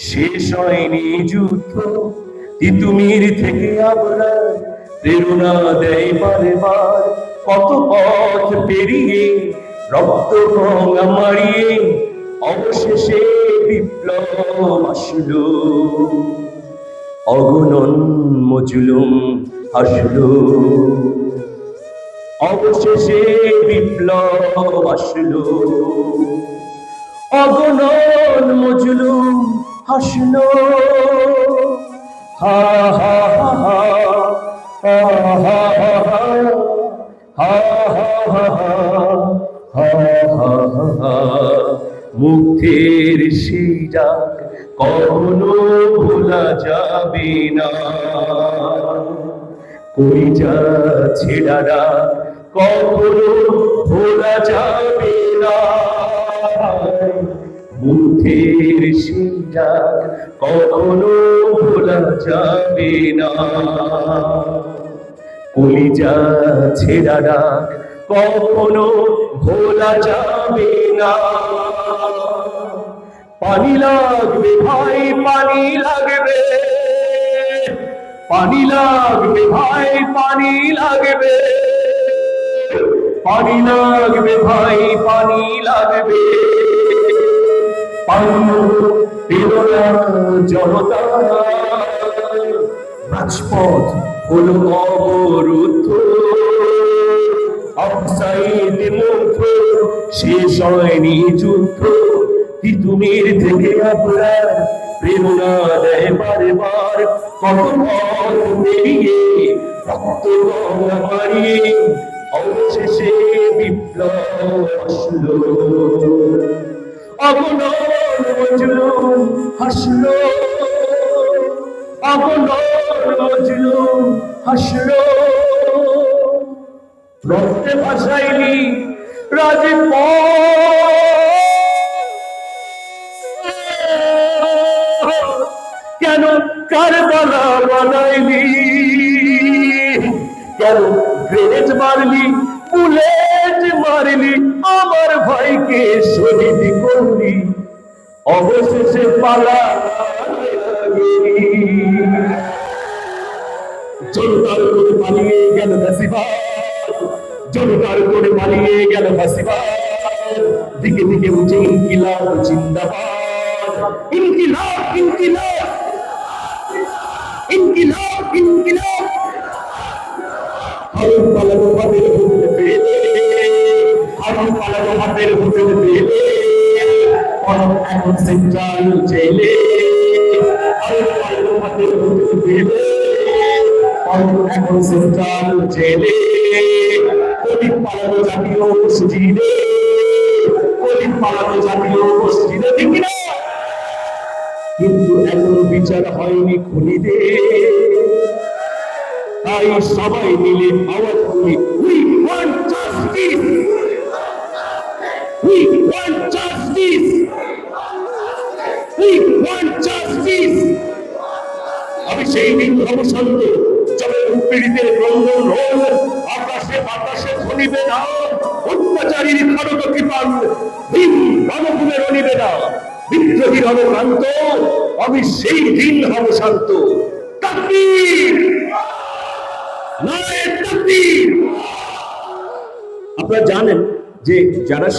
শেষ হয়নি যুদ্ধ, তিতুমির থেকে আমরা প্রেরণা দেয় বারে বার। কত পথ পেরিয়ে রক্ত গঙ্গা মারিয়ে অবশেষে বিপ্লব আসলো। অগণন মজলুম হাসলো, অবশেষে বিপ্লব আসলো। অগণন মজলুম হাসলো। হা হা হা হা হা হা হা হা হা হা হা। মুক্তির সেই ডাক কখনো ভোলা যাবে না, কলিজা ছেঁড়া ডাক কখনো ভোলা যাবে না। মুক্তির সেই ডাক কখনো ভোলা যাবে না, কলিজা ছেঁড়া ডাক কখনো ভোলা যাবে না। পানি লাগবে ভাই, পানি লাগবে, পানি লাগবে ভাই, পানি লাগবে, পানি লাগবে ভাই, পানি লাগবে। পানি পেলো না জনতা, রাজপথ হলো অবরুদ্ধ। অফসাইড মুগ্ধ, শেষ হয়নি যুদ্ধ, তিতুমির থেকে আমরা প্রেরণা দেয় বারে বার। কত পথ পেরিয়ে রক্ত গঙ্গা মারিয়ে অবশেষে বিপ্লব আসলো। অগণন মজলুম হাসলো, অগণন মজলুম হাসলো। রক্তে ভাসাইলি রাজপথ, কেন কারবালা বানাইলি, কেন গ্রেনেড মারলি, বুলেট মারলি, আমার ভাইকে শহীদ করলি, অবশেষে পালা জনতার করে পালিয়ে গেল ফ্যাসিবাদ, জনতার করে পালিয়ে গেল ফ্যাসিবাদ। দিকে দিকে উঠে ইনকিলাব জিন্দাবাদ, ইনকিলাব ইনকিলাব ইনকিলাব ইনকিলাব। হারুন পালানো হাতের হোটেল পেলে, হারুন পালানো হাতের হোটেল পেলে, এখন সেন্ট্রাল জেলে। হারুন পালানো হাতের হোটেল পেলে, এখন সেন্ট্রাল জেলে। কলিম পালানো জাতীয় মসজিদে, কলিম পালানো জাতীয় মসজিদে, ঠিক না? কিন্তু এখনো বিচার হয়নি খুনিদের। তাই সবাই মিলে আওয়াজ করি, we want justice, we want justice, we want justice। আমি সেই দিন হব শান্ত, যবে উৎপীড়িতের ক্রন্দন রোল আকাশে বাতাসে ধ্বনিবে না, অত্যাচারীর খারত কৃপাল দিন রণভূমে রণিবে না, বিদ্রোহী রণক্রান্ত। আমি সেই দিন হব শান্ত। তাকবীর, নারে তাকবীর। আপনারা জানেন যে যারা